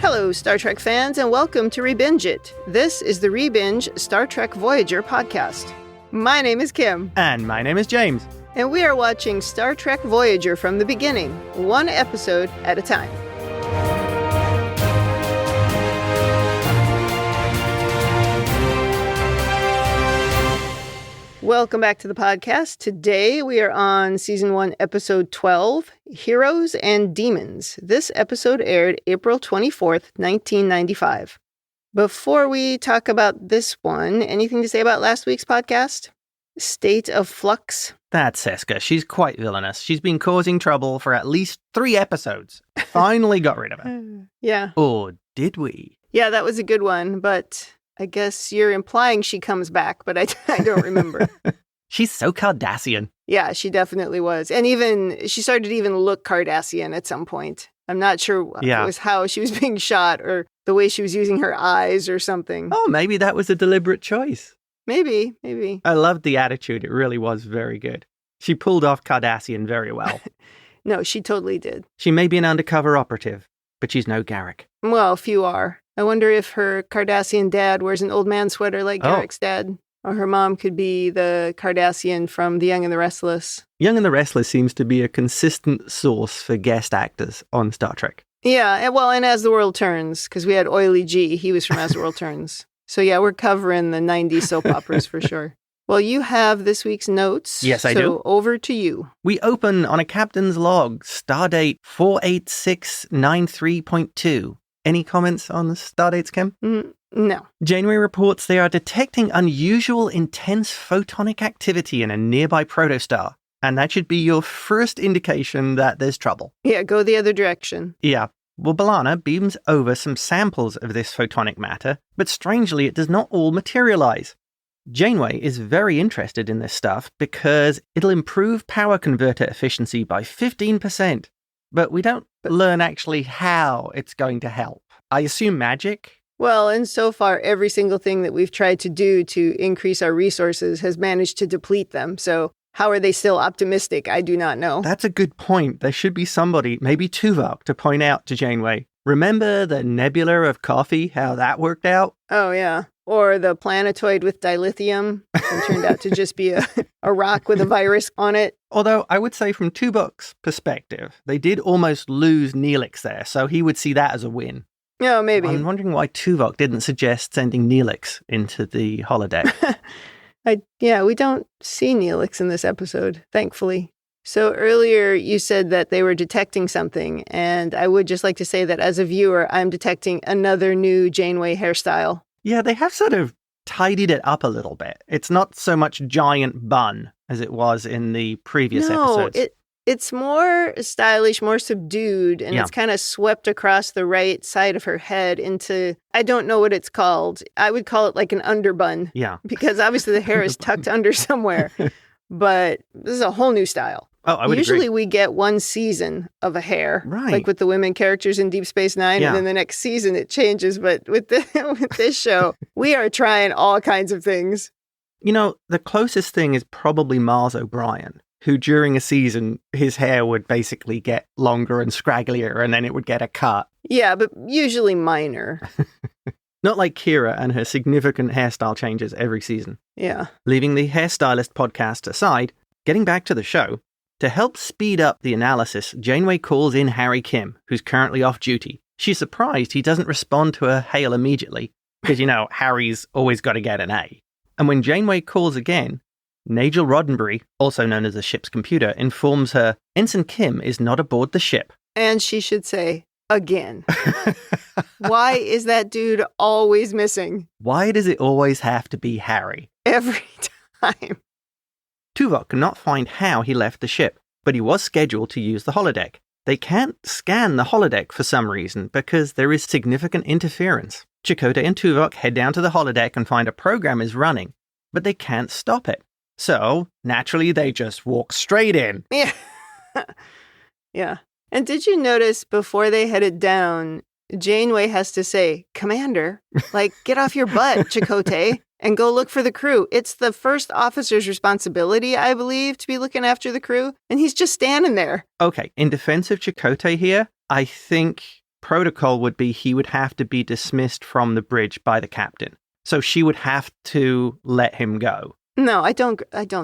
Hello, Star Trek fans, and welcome to ReBinge It. This is the ReBinge Star Trek Voyager podcast. My name is Kim. And my name is James. And we are watching Star Trek Voyager from the beginning, one episode at a time. Welcome back to the podcast. Today we are on Season 1, Episode 12, Heroes and Demons. This episode aired April 24th, 1995. Before we talk about this one, anything to say about last week's podcast? State of Flux? That's Seska. She's quite villainous. She's been causing trouble for at least 3 episodes. Finally got rid of her. Yeah. Or did we? Yeah, that was a good one, but I guess you're implying she comes back, but I don't remember. She's so Cardassian. Yeah, she definitely was. And even, she started to even look Cardassian at some point. I'm not sure if it was how she was being shot or the way she was using her eyes or something. Oh, maybe that was a deliberate choice. Maybe. I loved the attitude. It really was very good. She pulled off Cardassian very well. No, she totally did. She may be an undercover operative, but she's no Garak. Well, few are. I wonder if her Cardassian dad wears an old man sweater like Garak's dad. Or her mom could be the Cardassian from The Young and the Restless. Young and the Restless seems to be a consistent source for guest actors on Star Trek. Yeah, well, and As the World Turns, because we had Oily G. He was from As the World Turns. So yeah, we're covering the 90s soap operas for sure. Well, you have this week's notes. Yes, I do. So over to you. We open on a captain's log, stardate 48693.2. Any comments on the stardates, Kim? No. Janeway reports they are detecting unusual, intense photonic activity in a nearby protostar, and that should be your first indication that there's trouble. Yeah, go the other direction. Yeah. Well, B'Elanna beams over some samples of this photonic matter, but strangely it does not all materialize. Janeway is very interested in this stuff because it'll improve power converter efficiency by 15%. But we don't learn actually how it's going to help. I assume magic? Well, and so far, every single thing that we've tried to do to increase our resources has managed to deplete them. So how are they still optimistic? I do not know. That's a good point. There should be somebody, maybe Tuvok, to point out to Janeway. Remember the nebula of coffee, how that worked out? Oh, yeah. Or the planetoid with dilithium. It turned out to just be a rock with a virus on it. Although I would say from Tuvok's perspective, they did almost lose Neelix there, so he would see that as a win. Oh, maybe. I'm wondering why Tuvok didn't suggest sending Neelix into the holodeck. We don't see Neelix in this episode, thankfully. So earlier you said that they were detecting something, and I would just like to say that as a viewer, I'm detecting another new Janeway hairstyle. Yeah, they have sort of tidied it up a little bit. It's not so much giant bun as it was in the previous episodes. It's more stylish, more subdued, and it's kind of swept across the right side of her head into, I don't know what it's called. I would call it like an underbun. Yeah. Because obviously the hair is tucked under somewhere. But this is a whole new style. Oh, I would Usually agree. we get one season of a hair, right? Like with the women characters in Deep Space Nine, and then the next season it changes. But with this show, we are trying all kinds of things. You know, the closest thing is probably Mars O'Brien, who during a season, his hair would basically get longer and scragglier, and then it would get a cut. Yeah, but usually minor. Not like Kira and her significant hairstyle changes every season. Yeah. Leaving the hairstylist podcast aside, getting back to the show, to help speed up the analysis, Janeway calls in Harry Kim, who's currently off duty. She's surprised he doesn't respond to her hail immediately, because, Harry's always got to get an A. And when Janeway calls again, Nigel Roddenberry, also known as the ship's computer, informs her Ensign Kim is not aboard the ship. And she should say, again. Why is that dude always missing? Why does it always have to be Harry? Every time. Tuvok cannot find how he left the ship, but he was scheduled to use the holodeck. They can't scan the holodeck for some reason because there is significant interference. Chakotay and Tuvok head down to the holodeck and find a program is running, but they can't stop it. So, naturally, they just walk straight in. Yeah. Yeah. And did you notice before they headed down, Janeway has to say, Commander, get off your butt, Chakotay, and go look for the crew. It's the first officer's responsibility, I believe, to be looking after the crew. And he's just standing there. Okay, in defense of Chakotay here, I think protocol would be he would have to be dismissed from the bridge by the captain. So she would have to let him go. No, I don't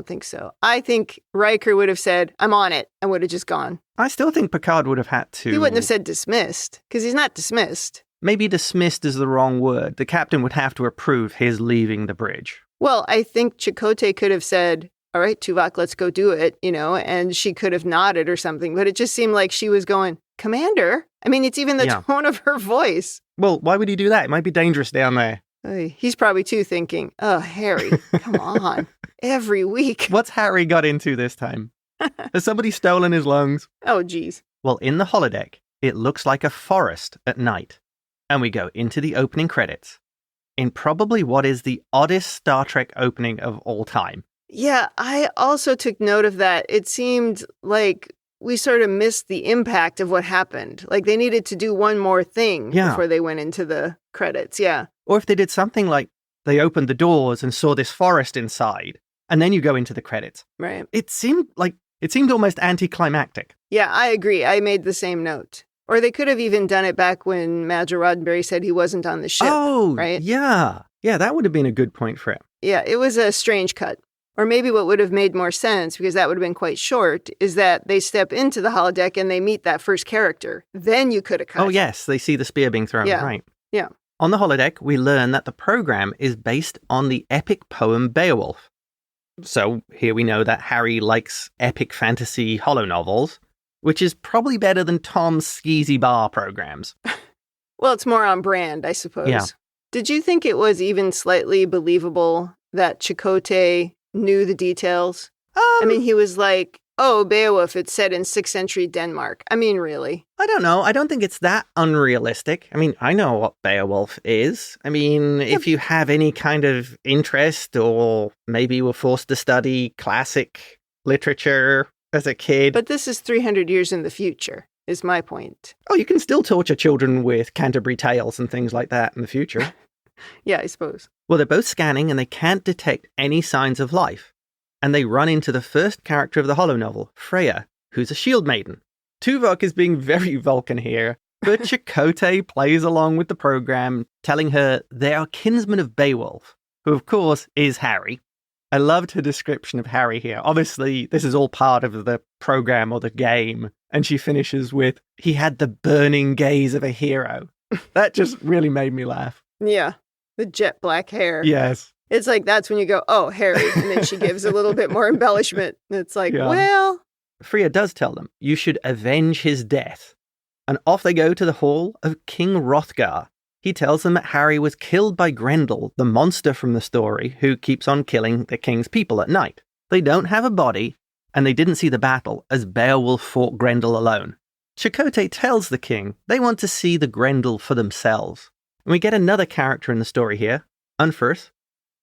think so. I think Riker would have said, I'm on it, and would have just gone. I still think Picard would have had to... He wouldn't have said dismissed, because he's not dismissed. Maybe dismissed is the wrong word. The captain would have to approve his leaving the bridge. Well, I think Chakotay could have said, all right, Tuvok, let's go do it, and she could have nodded or something, but it just seemed like she was going, Commander? I mean, it's even the tone of her voice. Well, why would he do that? It might be dangerous down there. He's probably, too, thinking, oh, Harry, come on, every week. What's Harry got into this time? Has somebody stolen his lungs? Oh, geez. Well, in the holodeck, it looks like a forest at night. And we go into the opening credits in probably what is the oddest Star Trek opening of all time. Yeah, I also took note of that. It seemed like we sort of missed the impact of what happened. Like they needed to do one more thing before they went into the credits. Yeah. Or if they did something like they opened the doors and saw this forest inside, and then you go into the credits. Right. It seemed almost anticlimactic. Yeah, I agree. I made the same note. Or they could have even done it back when Major Roddenberry said he wasn't on the ship. Oh, right? Yeah. Yeah, that would have been a good point for it. Yeah, it was a strange cut. Or maybe what would have made more sense, because that would have been quite short, is that they step into the holodeck and they meet that first character. Then you could have cut. Oh, yes. They see the spear being thrown. Yeah. Right. Yeah. On the holodeck, we learn that the program is based on the epic poem Beowulf. So here we know that Harry likes epic fantasy holonovels, which is probably better than Tom's skeezy bar programs. Well, it's more on brand, I suppose. Yeah. Did you think it was even slightly believable that Chakotay knew the details? I mean, he was like, oh, Beowulf, it's set in 6th century Denmark. I mean, really? I don't know. I don't think it's that unrealistic. I mean, I know what Beowulf is. I mean, if you have any kind of interest or maybe you were forced to study classic literature as a kid. But this is 300 years in the future, is my point. Oh, you can still torture children with Canterbury Tales and things like that in the future. Yeah, I suppose. Well, they're both scanning and they can't detect any signs of life. And they run into the first character of the holonovel, Freya, who's a shield maiden. Tuvok is being very Vulcan here, but Chakotay plays along with the program, telling her they are kinsmen of Beowulf, who of course is Harry. I loved her description of Harry here. Obviously, this is all part of the program or the game. And she finishes with, he had the burning gaze of a hero. That just really made me laugh. Yeah, the jet black hair. Yes. It's like, that's when you go, oh, Harry. And then she gives a little bit more embellishment. And it's like, well. Freya does tell them, you should avenge his death. And off they go to the hall of King Hrothgar. He tells them that Harry was killed by Grendel, the monster from the story, who keeps on killing the king's people at night. They don't have a body, and they didn't see the battle, as Beowulf fought Grendel alone. Chakotay tells the king they want to see the Grendel for themselves. And we get another character in the story here, Unferth,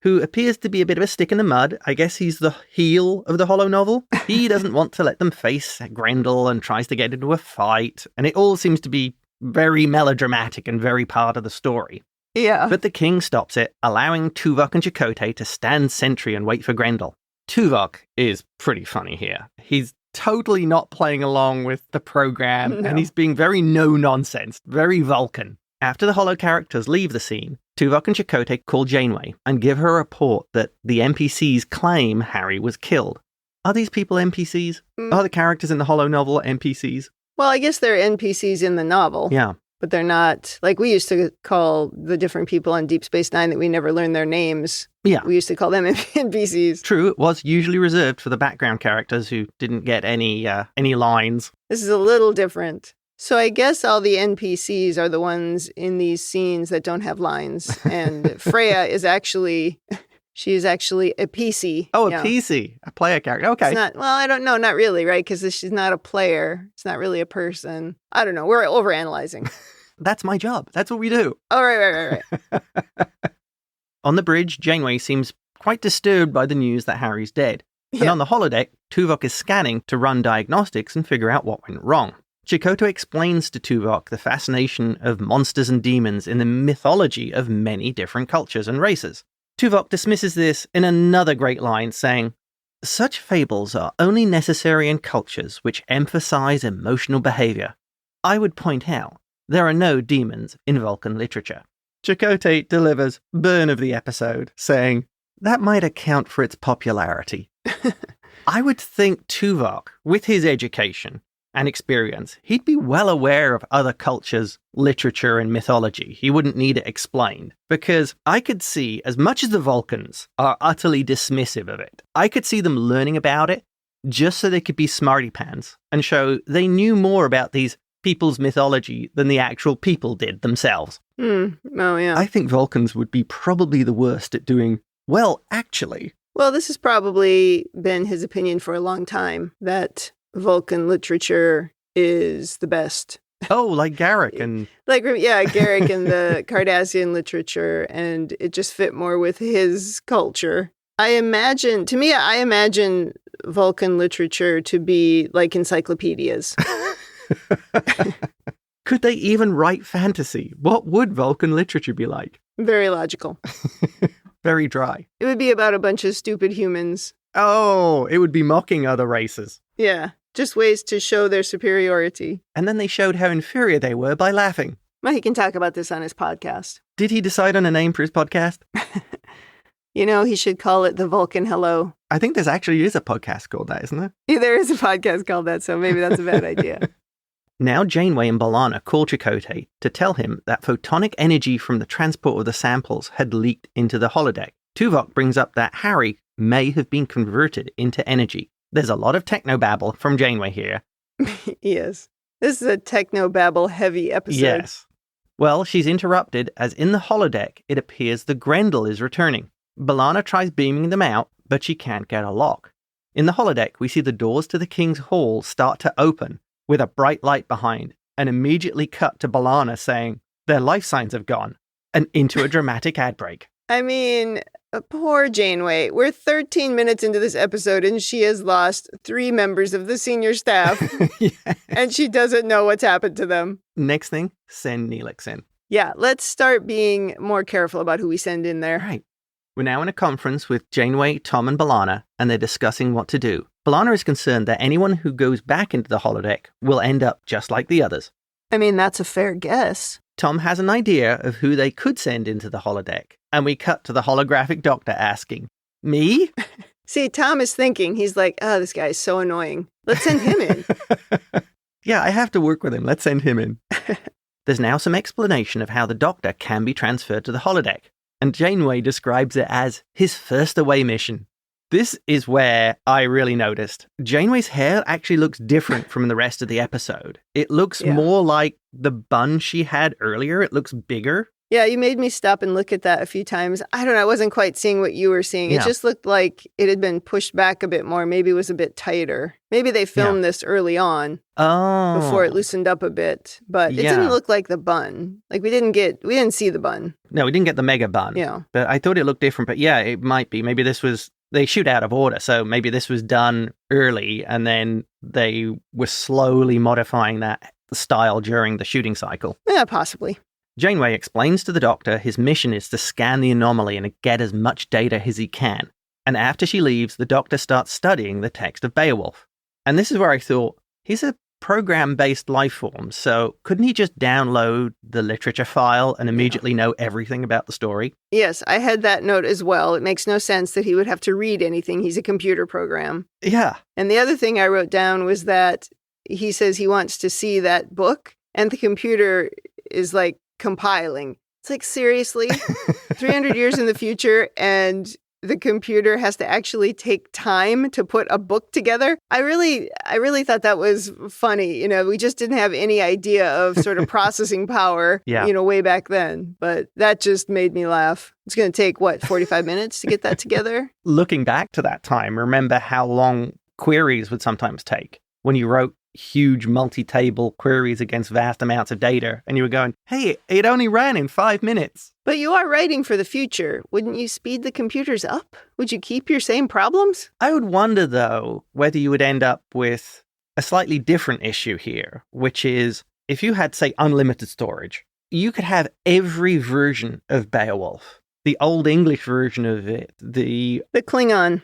who appears to be a bit of a stick in the mud. I guess he's the heel of the holonovel. He doesn't want to let them face Grendel and tries to get into a fight, and it all seems to be very melodramatic and very part of the story. Yeah. But the king stops it, allowing Tuvok and Chakotay to stand sentry and wait for Grendel. Tuvok is pretty funny here. He's totally not playing along with the program, and he's being very no-nonsense, very Vulcan. After the holo characters leave the scene, Tuvok and Chakotay call Janeway and give her a report that the NPCs claim Harry was killed. Are these people NPCs? Are the characters in the holo novel NPCs? Well, I guess they're NPCs in the novel. Yeah. But they're not, like we used to call the different people on Deep Space Nine that we never learned their names. Yeah. We used to call them NPCs. True, it was usually reserved for the background characters who didn't get any lines. This is a little different. So I guess all the NPCs are the ones in these scenes that don't have lines. And Freya is actually, she is actually a PC. Oh, a PC, a player character. Okay. It's not, well, I don't know, not really, right? Because she's not a player. It's not really a person. I don't know. We're overanalyzing. That's my job. That's what we do. Oh, right. On the bridge, Janeway seems quite disturbed by the news that Harry's dead. Yeah. And on the holodeck, Tuvok is scanning to run diagnostics and figure out what went wrong. Chakotay explains to Tuvok the fascination of monsters and demons in the mythology of many different cultures and races. Tuvok dismisses this in another great line, saying, "Such fables are only necessary in cultures which emphasize emotional behavior. I would point out There are no demons in Vulcan literature. Chakotay delivers burn of the episode, saying, that might account for its popularity. I would think Tuvok, with his education and experience, he'd be well aware of other cultures, literature, and mythology. He wouldn't need it explained. Because I could see, as much as the Vulcans are utterly dismissive of it, I could see them learning about it just so they could be smarty pants and show they knew more about these people's mythology than the actual people did themselves. Oh, yeah. I think Vulcans would be probably the worst at doing, well, actually. Well, this has probably been his opinion for a long time, that Vulcan literature is the best. Oh, like Garrick and... Garrick and the Cardassian literature, and it just fit more with his culture. I imagine Vulcan literature to be like encyclopedias. Could they even write fantasy? What would Vulcan literature be like? Very logical. Very dry. It would be about a bunch of stupid humans. Oh, it would be mocking other races. Yeah, just ways to show their superiority. And then they showed how inferior they were by laughing. Well, he can talk about this on his podcast. Did he decide on a name for his podcast? He should call it The Vulcan Hello. I think there's actually is a podcast called that, isn't there? Yeah, there is a podcast called that, so maybe that's a bad idea. Now Janeway and B'Elanna call Chakotay to tell him that photonic energy from the transport of the samples had leaked into the holodeck. Tuvok brings up that Harry may have been converted into energy. There's a lot of technobabble from Janeway here. Yes. This is a technobabble heavy episode. Yes. Well, she's interrupted as in the holodeck it appears the Grendel is returning. B'Elanna tries beaming them out, but she can't get a lock. In the holodeck, we see the doors to the King's Hall start to open, with a bright light behind, and immediately cut to B'Elanna saying, their life signs have gone, and into a dramatic ad break. I mean, poor Janeway. We're 13 minutes into this episode, and she has lost 3 members of the senior staff, Yeah. and she doesn't know what's happened to them. Next thing, send Neelix in. Yeah, let's start being more careful about who we send in there. Right. We're now in a conference with Janeway, Tom, and B'Elanna, and they're discussing what to do. B'Elanna is concerned that anyone who goes back into the holodeck will end up just like the others. I mean, that's a fair guess. Tom has an idea of who they could send into the holodeck, and we cut to the holographic doctor asking, me? See, Tom is thinking, he's like, oh, this guy is so annoying. Let's send him in. Yeah, I have to work with him. Let's send him in. There's now some explanation of how the doctor can be transferred to the holodeck, and Janeway describes it as his first away mission. This is where I really noticed. Janeway's hair actually looks different from the rest of the episode. It looks more like the bun she had earlier. It looks bigger. Yeah, you made me stop and look at that a few times. I don't know, I wasn't quite seeing what you were seeing. It just looked like it had been pushed back a bit more. Maybe it was a bit tighter. Maybe they filmed this early on before it loosened up a bit. But it didn't look like the bun. Like we didn't see the bun. No, we didn't get the mega bun. Yeah. But I thought it looked different. But yeah, it might be. Maybe this was, they shoot out of order. So maybe this was done early and then they were slowly modifying that style during the shooting cycle. Yeah, possibly. Janeway explains to the doctor his mission is to scan the anomaly and get as much data as he can. And after she leaves, the doctor starts studying the text of Beowulf. And this is where I thought, he's a program-based life form, so couldn't he just download the literature file and immediately know everything about the story? Yes, I had that note as well. It makes no sense that he would have to read anything. He's a computer program. Yeah. And the other thing I wrote down was that he says he wants to see that book, and the computer is like, compiling. It's like, seriously? 300 years in the future and the computer has to actually take time to put a book together? I really thought that was funny. We just didn't have any idea of sort of processing power, way back then. But that just made me laugh. It's going to take, 45 minutes to get that together? Looking back to that time, remember how long queries would sometimes take when you wrote huge multi-table queries against vast amounts of data, and you were going, hey, it only ran in 5 minutes. But you are writing for the future. Wouldn't you speed the computers up? Would you keep your same problems? I would wonder, though, whether you would end up with a slightly different issue here, which is, if you had, say, unlimited storage, you could have every version of Beowulf. The Old English version of it, the Klingon.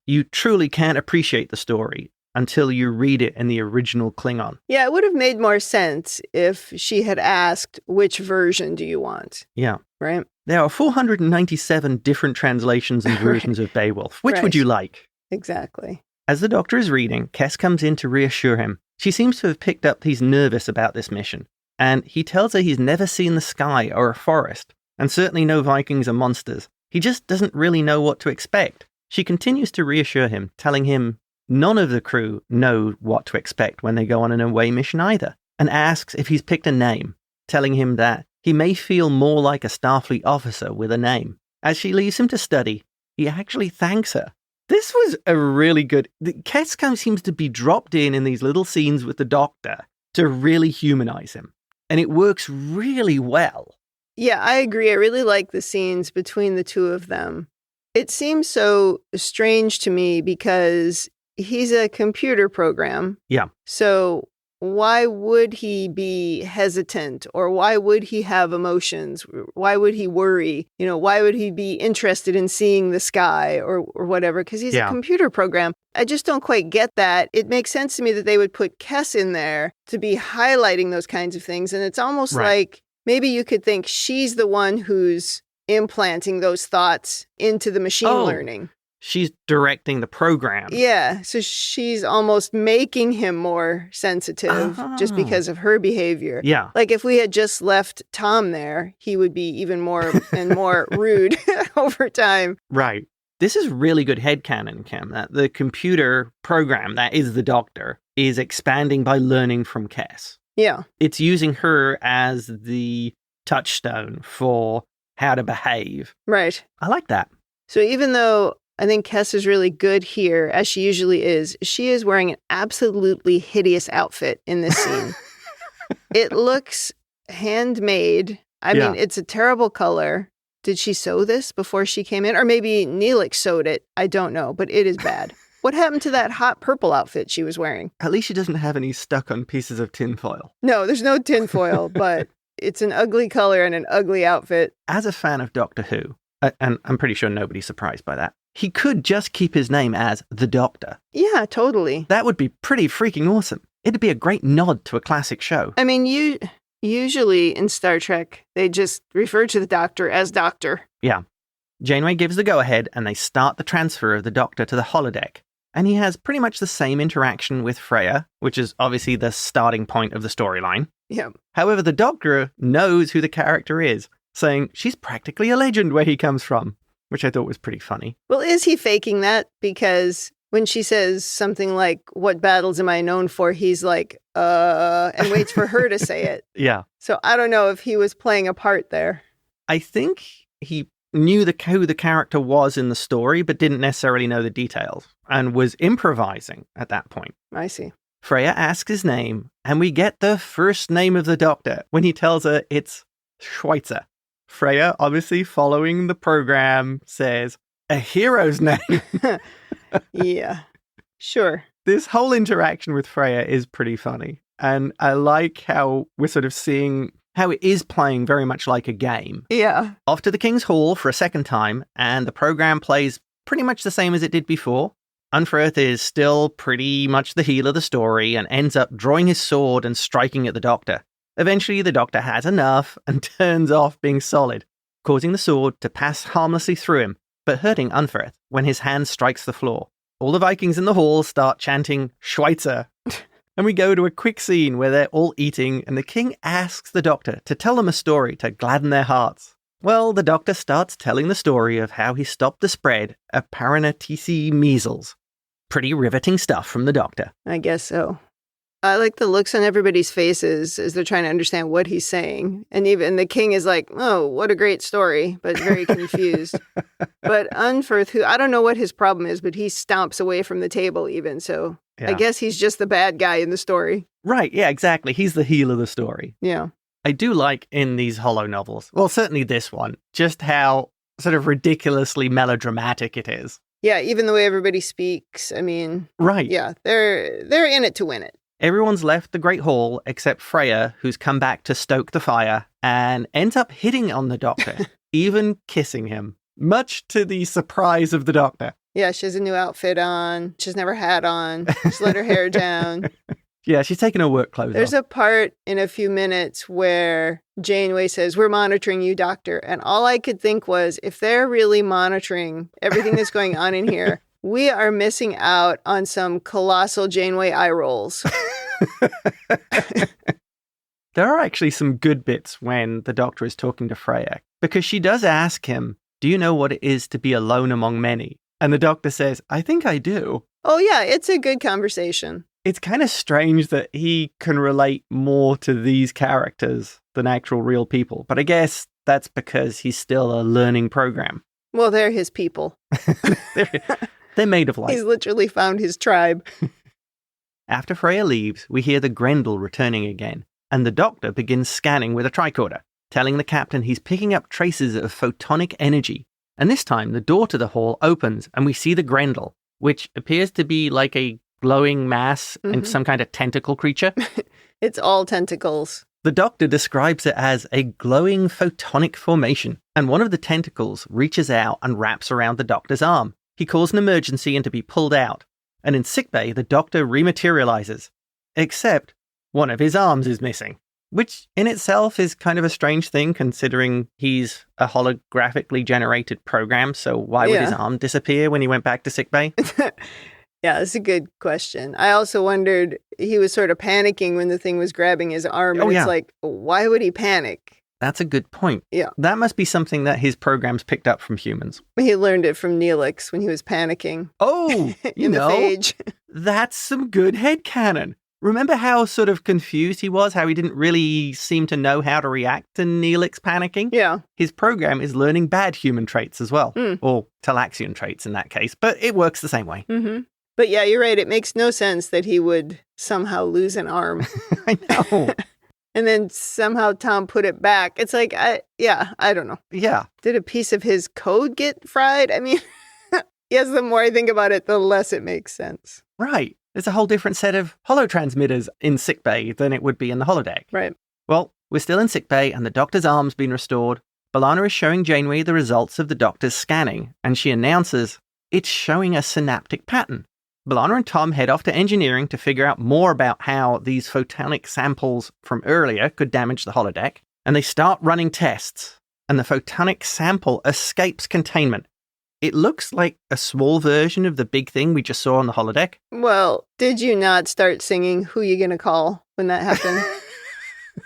You truly can't appreciate the story until you read it in the original Klingon. Yeah, it would have made more sense if she had asked, which version do you want? Yeah. Right? There are 497 different translations and versions of Beowulf. Which would you like? Exactly. As the Doctor is reading, Kes comes in to reassure him. She seems to have picked up he's nervous about this mission, and he tells her he's never seen the sky or a forest, and certainly no Vikings or monsters. He just doesn't really know what to expect. She continues to reassure him, telling him none of the crew know what to expect when they go on an away mission either, and asks if he's picked a name, telling him that he may feel more like a Starfleet officer with a name. As she leaves him to study, he actually thanks her. This was a really good... Kes seems to be dropped in these little scenes with the Doctor to really humanize him, and it works really well. Yeah, I agree. I really like the scenes between the two of them. It seems so strange to me because he's a computer program. Yeah. So why would he be hesitant, or why would he have emotions? Why would he worry? Why would he be interested in seeing the sky or whatever? Because he's a computer program. I just don't quite get that. It makes sense to me that they would put Kes in there to be highlighting those kinds of things. And it's almost like maybe you could think she's the one who's implanting those thoughts into the machine learning. She's directing the program. Yeah, so she's almost making him more sensitive just because of her behavior. Yeah. Like if we had just left Tom there, he would be even more and more rude over time. Right. This is really good headcanon, Kim, that the computer program that is the Doctor is expanding by learning from Kes. Yeah. It's using her as the touchstone for how to behave. Right. I like that. So even though I think Kes is really good here, as she usually is, she is wearing an absolutely hideous outfit in this scene. It looks handmade. I mean, it's a terrible color. Did she sew this before she came in? Or maybe Neelix sewed it. I don't know, but it is bad. What happened to that hot purple outfit she was wearing? At least she doesn't have any stuck on pieces of tinfoil. No, there's no tinfoil, but it's an ugly color and an ugly outfit. As a fan of Doctor Who, and I'm pretty sure nobody's surprised by that, he could just keep his name as the Doctor. Yeah, totally. That would be pretty freaking awesome. It'd be a great nod to a classic show. I mean, usually in Star Trek, they just refer to the Doctor as Doctor. Yeah. Janeway gives the go-ahead, and they start the transfer of the Doctor to the holodeck. And he has pretty much the same interaction with Freya, which is obviously the starting point of the storyline. Yeah. However, the Doctor knows who the character is, saying she's practically a legend where he comes from, which I thought was pretty funny. Well, is he faking that? Because when she says something like, "What battles am I known for?" he's like, and waits for her to say it. Yeah. So I don't know if he was playing a part there. I think he knew who the character was in the story, but didn't necessarily know the details, and was improvising at that point. I see. Freya asks his name, and we get the first name of the Doctor when he tells her it's Schweitzer. Freya, obviously following the program, says, a hero's name. Yeah, sure. This whole interaction with Freya is pretty funny. And I like how we're sort of seeing how it is playing very much like a game. Yeah. Off to the King's Hall for a second time, and the program plays pretty much the same as it did before. Unferth is still pretty much the heel of the story and ends up drawing his sword and striking at the Doctor. Eventually, the Doctor has enough and turns off being solid, causing the sword to pass harmlessly through him, but hurting Unferth when his hand strikes the floor. All the Vikings in the hall start chanting Schweitzer. And we go to a quick scene where they're all eating, and the king asks the Doctor to tell them a story to gladden their hearts. Well, the Doctor starts telling the story of how he stopped the spread of Paranatisi measles. Pretty riveting stuff from the Doctor. I guess so. I like the looks on everybody's faces as they're trying to understand what he's saying. And even the king is like, oh, what a great story, but very confused. But Unferth, who I don't know what his problem is, but he stomps away from the table even. So yeah. I guess he's just the bad guy in the story. Right, yeah, exactly. He's the heel of the story. Yeah. I do like in these holo novels, well, certainly this one, just how sort of ridiculously melodramatic it is. Yeah, even the way everybody speaks. I mean, right. Yeah, they're in it to win it. Everyone's left the Great Hall except Freya, who's come back to stoke the fire and ends up hitting on the Doctor, even kissing him, much to the surprise of the Doctor. Yeah, she has a new outfit on. She's never had on. She's let her hair down. Yeah, she's taking her work clothes There's off. a part in a few minutes where Janeway says, "We're monitoring you, Doctor." And all I could think was, if they're really monitoring everything that's going on in here, we are missing out on some colossal Janeway eye rolls. There are actually some good bits when the Doctor is talking to Freya, because she does ask him, "Do you know what it is to be alone among many?" And the Doctor says, "I think I do." Oh, yeah, it's a good conversation. It's kind of strange that he can relate more to these characters than actual real people, but I guess that's because he's still a learning program. Well, they're his people. They're made of light. He's literally found his tribe. After Freya leaves, we hear the Grendel returning again, and the Doctor begins scanning with a tricorder, telling the captain he's picking up traces of photonic energy. And this time, the door to the hall opens, and we see the Grendel, which appears to be like a glowing mass and some kind of tentacle creature. It's all tentacles. The Doctor describes it as a glowing photonic formation, and one of the tentacles reaches out and wraps around the Doctor's arm. He calls an emergency and to be pulled out, and in sickbay, the Doctor rematerializes, except one of his arms is missing, which in itself is kind of a strange thing considering he's a holographically generated program, so why would his arm disappear when he went back to sickbay? Yeah, that's a good question. I also wondered, he was sort of panicking when the thing was grabbing his arm. And it's like, why would he panic? That's a good point. Yeah. That must be something that his programs picked up from humans. He learned it from Neelix when he was panicking. Oh, in the phage. That's some good headcanon. Remember how sort of confused he was, how he didn't really seem to know how to react to Neelix panicking? Yeah. His program is learning bad human traits as well, or Talaxian traits in that case, but it works the same way. Mm-hmm. But yeah, you're right. It makes no sense that he would somehow lose an arm. I know. And then somehow Tom put it back. It's like, I don't know. Yeah. Did a piece of his code get fried? I mean, yes, the more I think about it, the less it makes sense. Right. There's a whole different set of holotransmitters in sickbay than it would be in the holodeck. Right. Well, we're still in sickbay and the Doctor's arm's been restored. B'Elanna is showing Janeway the results of the Doctor's scanning, and she announces it's showing a synaptic pattern. B'Elanna and Tom head off to engineering to figure out more about how these photonic samples from earlier could damage the holodeck, and they start running tests, and the photonic sample escapes containment. It looks like a small version of the big thing we just saw on the holodeck. Well, did you not start singing Who You Gonna Call when that happened?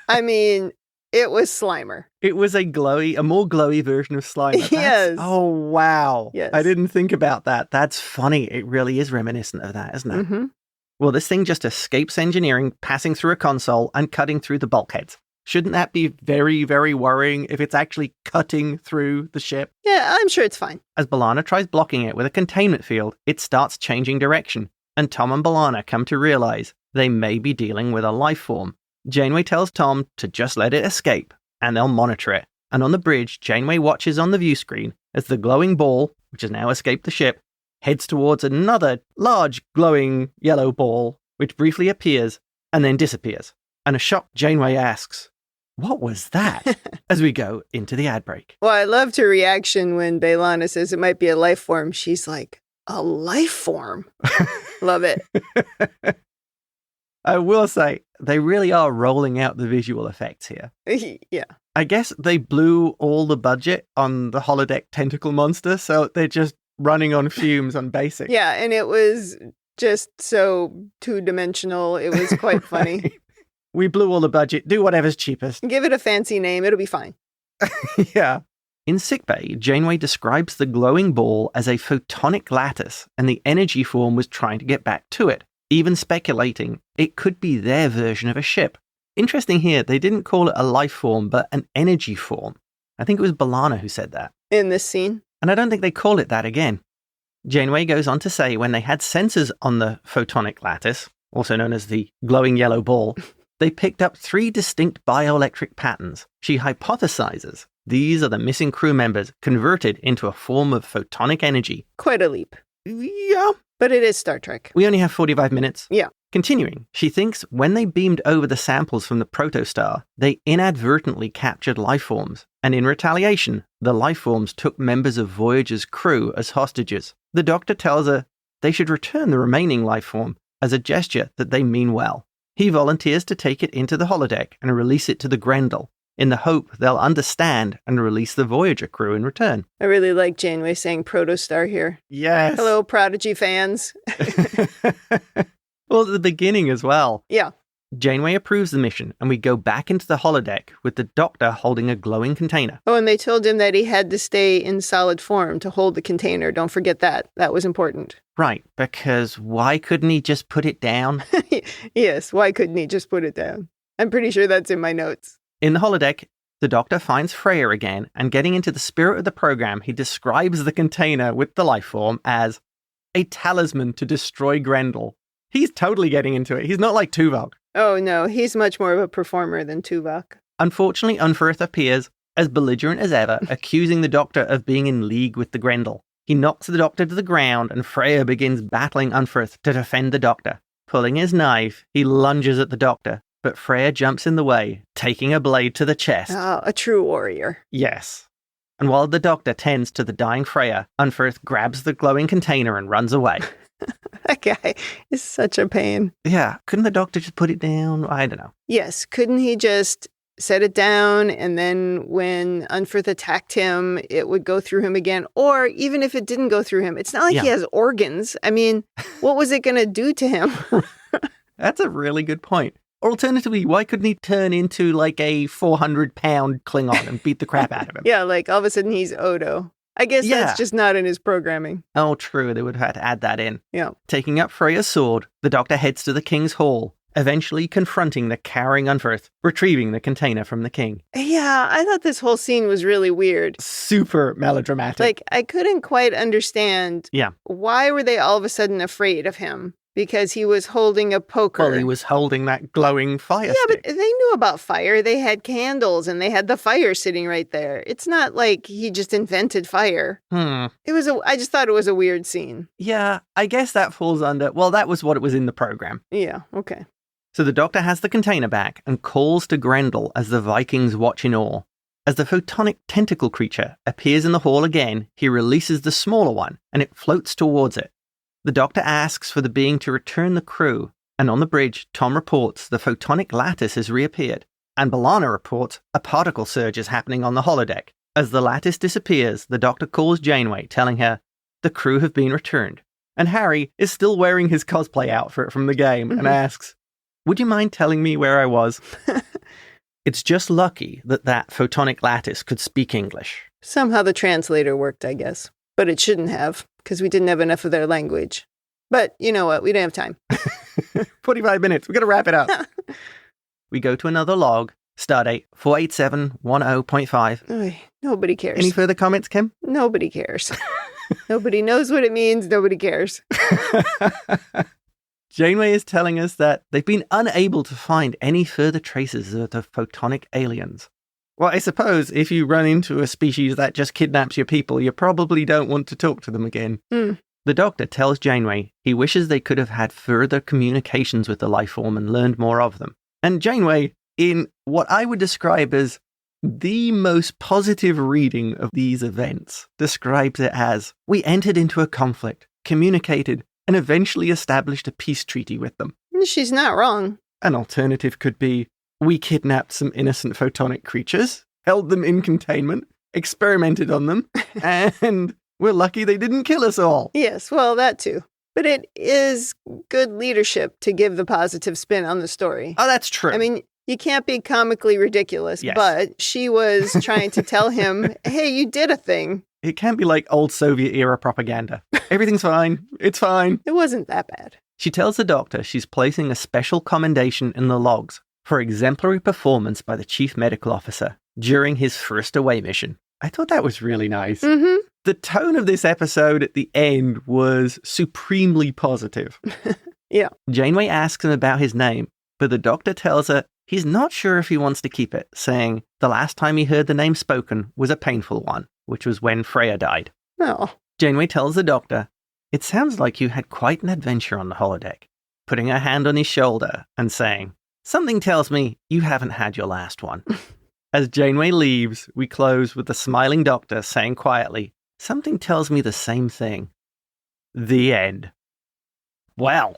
I mean, it was Slimer. It was a more glowy version of Slimer. Yes. Oh, wow. Yes. I didn't think about that. That's funny. It really is reminiscent of that, isn't it? Mm-hmm. Well, this thing just escapes engineering, passing through a console and cutting through the bulkheads. Shouldn't that be very, very worrying if it's actually cutting through the ship? Yeah, I'm sure it's fine. As B'Elanna tries blocking it with a containment field, it starts changing direction, and Tom and B'Elanna come to realize they may be dealing with a life form. Janeway tells Tom to just let it escape, and they'll monitor it. And on the bridge, Janeway watches on the view screen as the glowing ball, which has now escaped the ship, heads towards another large glowing yellow ball, which briefly appears and then disappears. And a shocked Janeway asks, "What was that?" as we go into the ad break. Well, I loved her reaction when B'Elanna says it might be a life form. She's like, a life form? Love it. I will say, they really are rolling out the visual effects here. Yeah. I guess they blew all the budget on the holodeck tentacle monster, so they're just running on fumes on basic. Yeah, and it was just so two-dimensional. It was quite funny. Right. We blew all the budget. Do whatever's cheapest. Give it a fancy name. It'll be fine. Yeah. In sickbay, Janeway describes the glowing ball as a photonic lattice, and the energy form was trying to get back to it, even speculating it could be their version of a ship. Interesting here, they didn't call it a life form, but an energy form. I think it was B'Elanna who said that. In this scene? And I don't think they call it that again. Janeway goes on to say when they had sensors on the photonic lattice, also known as the glowing yellow ball, they picked up 3 distinct bioelectric patterns. She hypothesizes these are the missing crew members converted into a form of photonic energy. Quite a leap. Yeah. But it is Star Trek. We only have 45 minutes. Yeah. Continuing, she thinks when they beamed over the samples from the protostar, they inadvertently captured lifeforms, and in retaliation, the lifeforms took members of Voyager's crew as hostages. The Doctor tells her they should return the remaining lifeform as a gesture that they mean well. He volunteers to take it into the holodeck and release it to the Grendel, in the hope they'll understand and release the Voyager crew in return. I really like Janeway saying protostar here. Yes. Hello, Prodigy fans. Well, at the beginning as well. Yeah. Janeway approves the mission, and we go back into the holodeck with the Doctor holding a glowing container. Oh, and they told him that he had to stay in solid form to hold the container. Don't forget that. That was important. Right, because why couldn't he just put it down? Yes, why couldn't he just put it down? I'm pretty sure that's in my notes. In the holodeck, the Doctor finds Freya again, and getting into the spirit of the program, he describes the container with the lifeform as a talisman to destroy Grendel. He's totally getting into it. He's not like Tuvok. Oh, no, he's much more of a performer than Tuvok. Unfortunately, Unferth appears, as belligerent as ever, accusing the Doctor of being in league with the Grendel. He knocks the Doctor to the ground, and Freya begins battling Unferth to defend the Doctor. Pulling his knife, he lunges at the Doctor, but Freya jumps in the way, taking a blade to the chest. Oh, a true warrior. Yes. And while the Doctor tends to the dying Freya, Unferth grabs the glowing container and runs away. That guy is such a pain. Yeah, couldn't the Doctor just put it down? I don't know. Yes, couldn't he just set it down and then when Unferth attacked him, it would go through him again? Or even if it didn't go through him, it's not like he has organs. I mean, what was it going to do to him? That's a really good point. Or alternatively, why couldn't he turn into like a 400-pound Klingon and beat the crap out of him? Yeah, like all of a sudden he's Odo. I guess that's just not in his programming. Oh, true. They would have had to add that in. Yeah. Taking up Freya's sword, the Doctor heads to the King's Hall, eventually confronting the cowering Unferth, retrieving the container from the King. Yeah, I thought this whole scene was really weird. Super melodramatic. Like, I couldn't quite understand why were they all of a sudden afraid of him? Because he was holding a poker. Well, he was holding that glowing fire stick. But they knew about fire. They had candles and they had the fire sitting right there. It's not like he just invented fire. I just thought it was a weird scene. Yeah, I guess that falls under, well, that was what it was in the program. Yeah, okay. So the Doctor has the container back and calls to Grendel as the Vikings watch in awe. As the photonic tentacle creature appears in the hall again, he releases the smaller one and it floats towards it. The Doctor asks for the being to return the crew, and on the bridge, Tom reports the photonic lattice has reappeared, and B'Elanna reports a particle surge is happening on the holodeck. As the lattice disappears, the Doctor calls Janeway, telling her the crew have been returned, and Harry is still wearing his cosplay outfit from the game and asks, "Would you mind telling me where I was?" It's just lucky that photonic lattice could speak English. Somehow the translator worked, I guess. But it shouldn't have, because we didn't have enough of their language. But you know what? We don't have time. 45 minutes. We've got to wrap it up. We go to another log. Stardate 48710.5. Nobody cares. Any further comments, Kim? Nobody cares. Nobody knows what it means. Nobody cares. Janeway is telling us that they've been unable to find any further traces of the photonic aliens. Well, I suppose if you run into a species that just kidnaps your people, you probably don't want to talk to them again. The Doctor tells Janeway he wishes they could have had further communications with the lifeform and learned more of them. And Janeway, in what I would describe as the most positive reading of these events, describes it as, "We entered into a conflict, communicated, and eventually established a peace treaty with them." She's not wrong. An alternative could be, "We kidnapped some innocent photonic creatures, held them in containment, experimented on them, and we're lucky they didn't kill us all." Yes, well, that too. But it is good leadership to give the positive spin on the story. Oh, that's true. I mean, you can't be comically ridiculous, but she was trying to tell him, hey, you did a thing. It can't be like old Soviet-era propaganda. Everything's fine. It's fine. It wasn't that bad. She tells the Doctor she's placing a special commendation in the logs for exemplary performance by the Chief Medical Officer during his first away mission. I thought that was really nice. The tone of this episode at the end was supremely positive. Yeah. Janeway asks him about his name, but the Doctor tells her he's not sure if he wants to keep it, saying the last time he heard the name spoken was a painful one, which was when Freya died. Oh. Janeway tells the Doctor, "It sounds like you had quite an adventure on the holodeck. putting her hand on his shoulder and saying, "Something tells me you haven't had your last one." As Janeway leaves, we close with the smiling Doctor saying quietly, "Something tells me the same thing." The end. Well,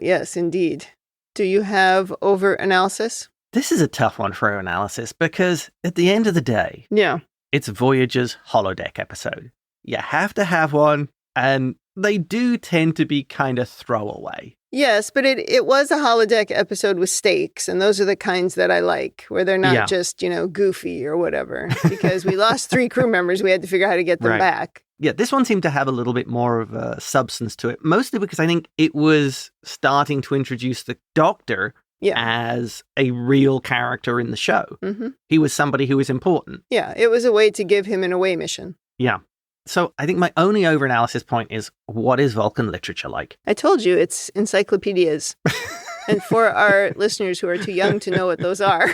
yes, indeed. Do you have overt analysis? This is a tough one for analysis because at the end of the day, Yeah. it's Voyager's holodeck episode. You have to have one, and they do tend to be kind of throwaway. Yes, but it was a holodeck episode with stakes, and those are the kinds that I like, where they're not just, goofy or whatever. Because we lost 3 crew members, we had to figure out how to get them back. Yeah, this one seemed to have a little bit more of a substance to it, mostly because I think it was starting to introduce the Doctor as a real character in the show. Mm-hmm. He was somebody who was important. Yeah, it was a way to give him an away mission. Yeah. So I think my only over-analysis point is, what is Vulcan literature like? I told you, it's encyclopedias. And for our listeners who are too young to know what those are,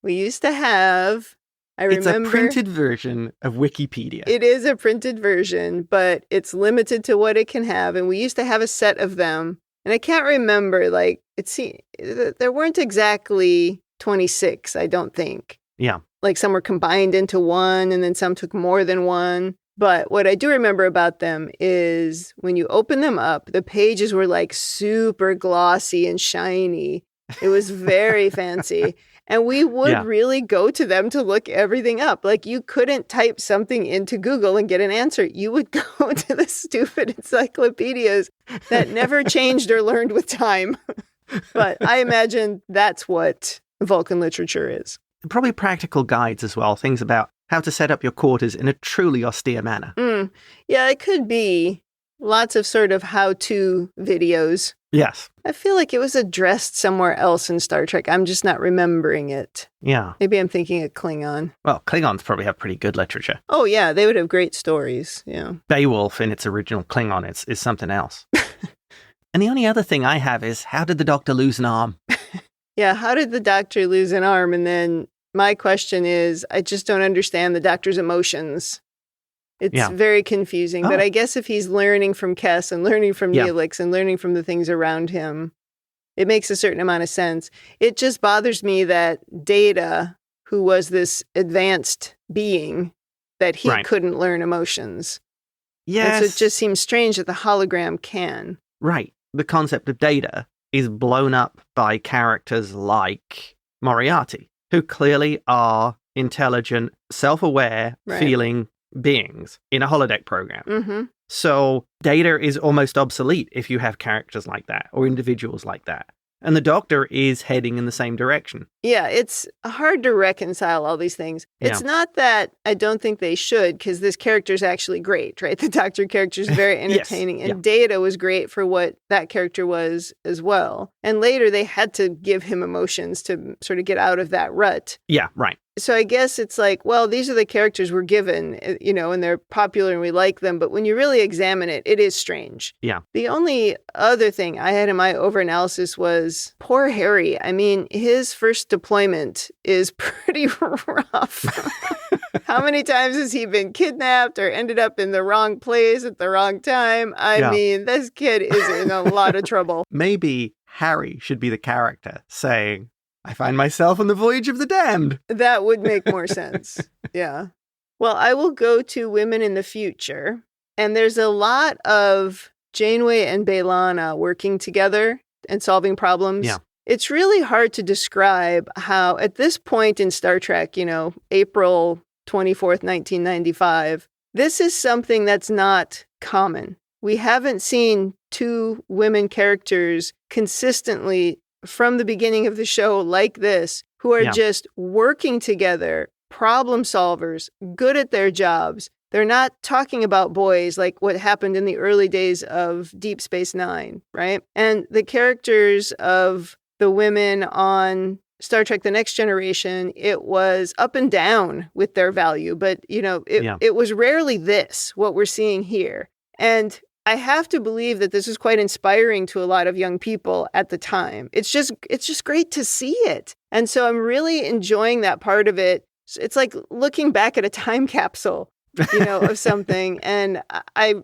we used to have, It's a printed version of Wikipedia. It is a printed version, but it's limited to what it can have. And we used to have a set of them. And I can't remember, there weren't exactly 26, I don't think. Yeah. Like some were combined into one, and then some took more than one. But what I do remember about them is when you open them up, the pages were like super glossy and shiny. It was very fancy. And we would really go to them to look everything up. Like, you couldn't type something into Google and get an answer. You would go to the stupid encyclopedias that never changed or learned with time. But I imagine that's what Vulcan literature is. Probably practical guides as well. Things about how to set up your quarters in a truly austere manner. Yeah, it could be lots of sort of how-to videos. Yes. I feel like it was addressed somewhere else in Star Trek. I'm just not remembering it. Yeah. Maybe I'm thinking of Klingon. Well, Klingons probably have pretty good literature. Oh, yeah. They would have great stories. Yeah. Beowulf in its original Klingon is something else. And the only other thing I have is, how did the Doctor lose an arm? Yeah, how did the Doctor lose an arm? And then my question is, I just don't understand the Doctor's emotions. It's very confusing, but I guess if he's learning from Kes and learning from Neelix and learning from the things around him, it makes a certain amount of sense. It just bothers me that Data, who was this advanced being, that he couldn't learn emotions. Yes. And so it just seems strange that the hologram can. Right. The concept of Data is blown up by characters like Moriarty, who clearly are intelligent, self-aware, feeling beings in a holodeck program. Mm-hmm. So Data is almost obsolete if you have characters like that or individuals like that. And the Doctor is heading in the same direction. Yeah, it's hard to reconcile all these things. Yeah. It's not that I don't think they should, because this character is actually great, right? The Doctor character is very entertaining. And Data was great for what that character was as well. And later they had to give him emotions to sort of get out of that rut. Yeah, right. So I guess it's like, well, these are the characters we're given, and they're popular and we like them. But when you really examine it, it is strange. Yeah. The only other thing I had in my overanalysis was poor Harry. I mean, his first deployment is pretty rough. How many times has he been kidnapped or ended up in the wrong place at the wrong time? I mean, this kid is in a lot of trouble. Maybe Harry should be the character saying, I find myself on the voyage of the damned. That would make more sense. Yeah. Well, I will go to Women in the Future. And there's a lot of Janeway and B'Elanna working together and solving problems. Yeah. It's really hard to describe how, at this point in Star Trek, April 24th, 1995, this is something that's not common. We haven't seen 2 women characters consistently from the beginning of the show like this, who are just working together, problem solvers, good at their jobs. They're not talking about boys like what happened in the early days of Deep Space Nine, right? And the characters of the women on Star Trek The Next Generation, it was up and down with their value, but it was rarely this, what we're seeing here. And I have to believe that this is quite inspiring to a lot of young people at the time. It's just great to see it. And so I'm really enjoying that part of it. It's like looking back at a time capsule. of something. And I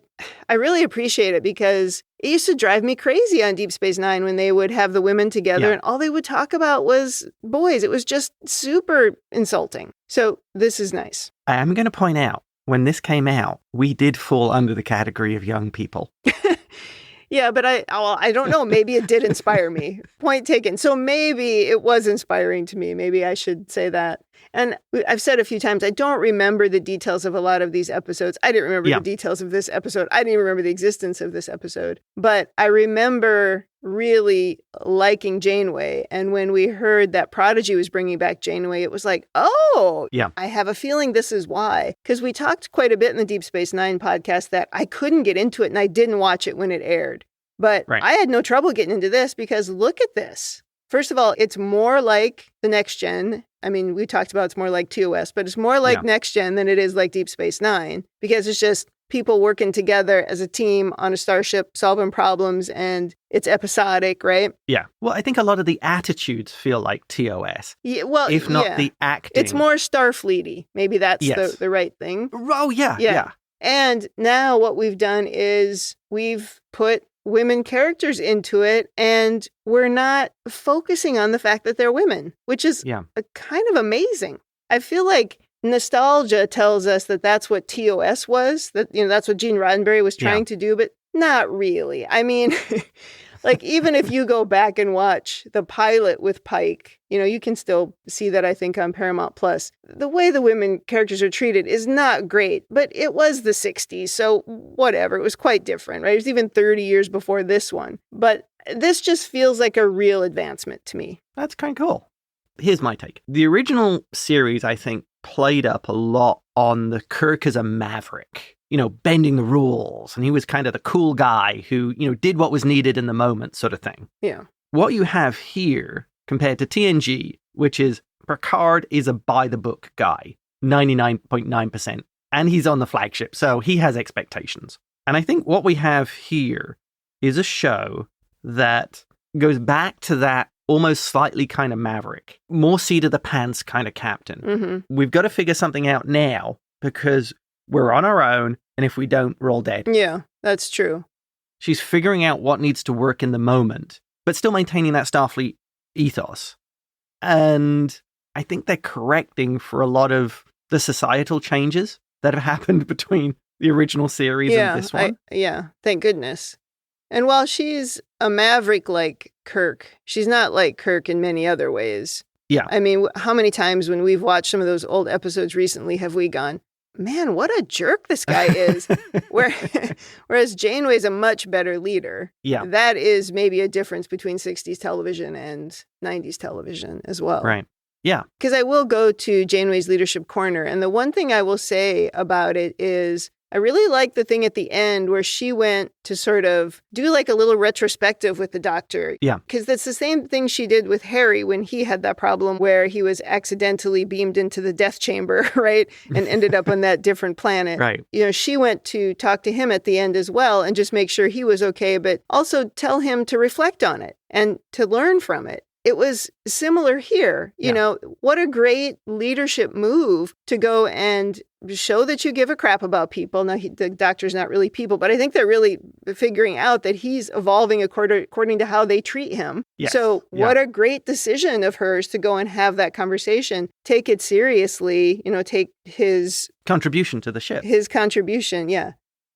really appreciate it because it used to drive me crazy on Deep Space Nine when they would have the women together and all they would talk about was boys. It was just super insulting. So this is nice. I am going to point out, when this came out, we did fall under the category of young people. Yeah, but I don't know. Maybe it did inspire me. Point taken. So maybe it was inspiring to me. Maybe I should say that. And I've said a few times, I don't remember the details of a lot of these episodes. I didn't remember the details of this episode. I didn't even remember the existence of this episode. But I remember really liking Janeway. And when we heard that Prodigy was bringing back Janeway, it was like, oh, I have a feeling this is why. Because we talked quite a bit in the Deep Space Nine podcast that I couldn't get into it and I didn't watch it when it aired. But I had no trouble getting into this because look at this. First of all, it's more like the Next Gen. I mean, we talked about it's more like TOS, but it's more like Next Gen than it is like Deep Space Nine because it's just people working together as a team on a starship, solving problems, and it's episodic, right? Yeah. Well, I think a lot of the attitudes feel like TOS. Yeah, well, if not the acting. It's more Starfleety. Maybe that's the right thing. Oh, yeah. And now what we've done is we've put women characters into it, and we're not focusing on the fact that they're women, which is kind of amazing. I feel like nostalgia tells us that that's what TOS was, that that's what Gene Roddenberry was trying to do, but not really. I mean, like even if you go back and watch the pilot with Pike, you can still see that, I think, on Paramount Plus. The way the women characters are treated is not great, but it was the 60s, so whatever. It was quite different, right? It was even 30 years before this one. But this just feels like a real advancement to me. That's kind of cool. Here's my take. The original series, I think, played up a lot on the Kirk as a maverick, bending the rules. And he was kind of the cool guy who, did what was needed in the moment sort of thing. Yeah. What you have here compared to TNG, which is Picard is a by-the-book guy, 99.9%. And he's on the flagship, so he has expectations. And I think what we have here is a show that goes back to that almost slightly kind of maverick, more seat of the pants kind of captain. Mm-hmm. We've got to figure something out now because we're on our own, and if we don't, we're all dead. Yeah, that's true. She's figuring out what needs to work in the moment, but still maintaining that Starfleet ethos. And I think they're correcting for a lot of the societal changes that have happened between the original series and this one. Thank goodness. And while she's a maverick like Kirk, she's not like Kirk in many other ways. Yeah. I mean, how many times when we've watched some of those old episodes recently have we gone, man, what a jerk this guy is. Whereas Janeway's a much better leader. Yeah. That is maybe a difference between 60s television and 90s television as well. Right. Yeah. Because I will go to Janeway's Leadership Corner. And the one thing I will say about it is I really like the thing at the end where she went to sort of do like a little retrospective with the Doctor. Yeah. Because that's the same thing she did with Harry when he had that problem where he was accidentally beamed into the death chamber, right? And ended up on that different planet. Right. She went to talk to him at the end as well and just make sure he was okay, but also tell him to reflect on it and to learn from it. It was similar here. What a great leadership move to go and show that you give a crap about people. Now, the Doctor's not really people, but I think they're really figuring out that he's evolving according to how they treat him. Yes. So what a great decision of hers to go and have that conversation, take it seriously, take his contribution to the ship. His contribution,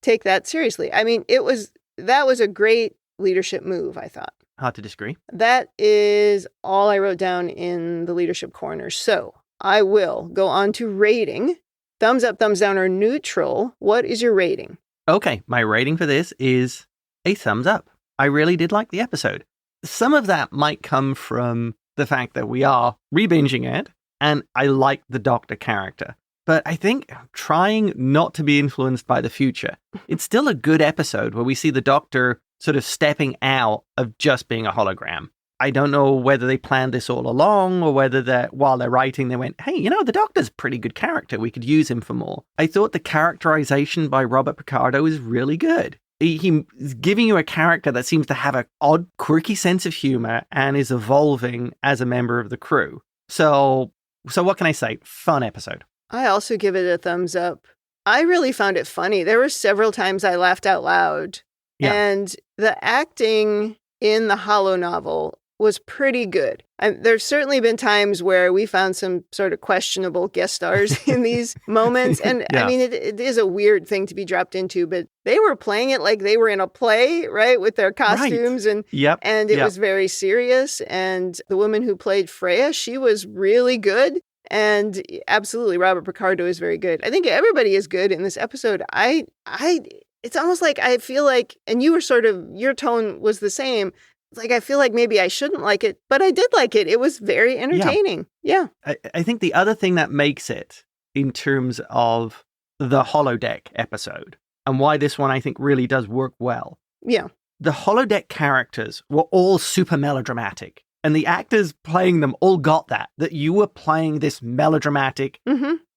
take that seriously. I mean, that was a great leadership move, I thought. Hard to disagree. That is all I wrote down in the Leadership Corner. So I will go on to rating. Thumbs up, thumbs down, or neutral. What is your rating? Okay, my rating for this is a thumbs up. I really did like the episode. Some of that might come from the fact that we are rebinging it, and I like the Doctor character. But I think trying not to be influenced by the future, it's still a good episode where we see the Doctor sort of stepping out of just being a hologram. I don't know whether they planned this all along or whether while they're writing, they went, hey, the Doctor's a pretty good character. We could use him for more. I thought the characterization by Robert Picardo is really good. He's giving you a character that seems to have an odd, quirky sense of humor and is evolving as a member of the crew. So what can I say? Fun episode. I also give it a thumbs up. I really found it funny. There were several times I laughed out loud. Yeah. And the acting in the holo novel was pretty good. There's certainly been times where we found some sort of questionable guest stars in these moments. And Yeah. I mean, it is a weird thing to be dropped into, but they were playing it like they were in a play, right? With their costumes. Right. And it was very serious. And the woman who played Freya, she was really good. And absolutely, Robert Picardo is very good. I think everybody is good in this episode. It's almost like I feel like, and you were sort of, your tone was the same. It's like I feel like maybe I shouldn't like it, but I did like it. It was very entertaining. Yeah. I think the other thing that makes it in terms of the holodeck episode and why this one I think really does work well. Yeah. The holodeck characters were all super melodramatic. And the actors playing them all got that you were playing this melodramatic,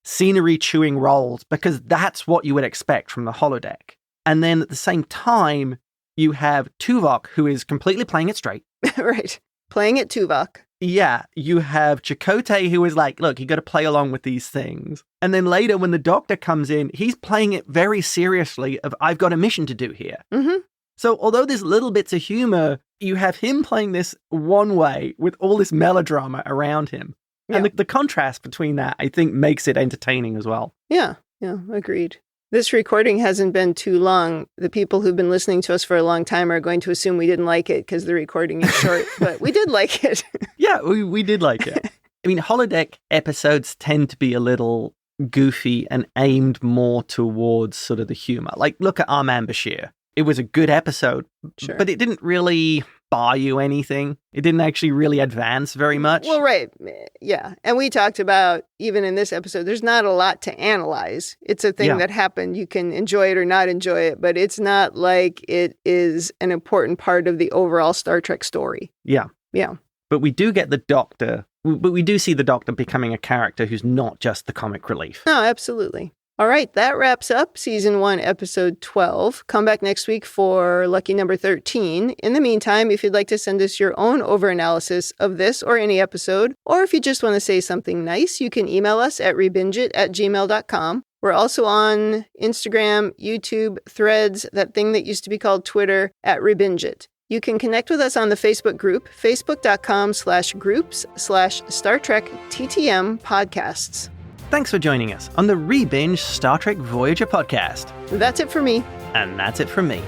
scenery-chewing roles because that's what you would expect from the holodeck. And then at the same time, you have Tuvok, who is completely playing it straight. Right. Playing it Tuvok. Yeah. You have Chakotay, who is like, look, you got to play along with these things. And then later, when the Doctor comes in, he's playing it very seriously of, I've got a mission to do here. Mm-hmm. So although there's little bits of humor, you have him playing this one way with all this melodrama around him. Yeah. And the contrast between that, I think, makes it entertaining as well. Yeah. Yeah. Agreed. This recording hasn't been too long. The people who've been listening to us for a long time are going to assume we didn't like it because the recording is short, but we did like it. Yeah, we did like it. I mean, holodeck episodes tend to be a little goofy and aimed more towards sort of the humor. Like, look at Our Man Bashir. It was a good episode, Sure. but it didn't really buy you anything. It didn't actually really advance very much. Well, right. Yeah. And we talked about, even in this episode, there's not a lot to analyze. It's a thing that happened. You can enjoy it or not enjoy it, but it's not like it is an important part of the overall Star Trek story. Yeah. Yeah. But we do get the Doctor, but we do see the Doctor becoming a character who's not just the comic relief. No, absolutely. All right, that wraps up Season 1, Episode 12. Come back next week for lucky number 13. In the meantime, if you'd like to send us your own over-analysis of this or any episode, or if you just want to say something nice, you can email us at ReBingeIT@gmail.com. We're also on Instagram, YouTube, Threads, that thing that used to be called Twitter, at ReBingeIT. You can connect with us on the Facebook group, facebook.com/groups/Star Trek TTM podcasts. Thanks for joining us on the ReBinge Star Trek Voyager podcast. That's it for me. And that's it from me.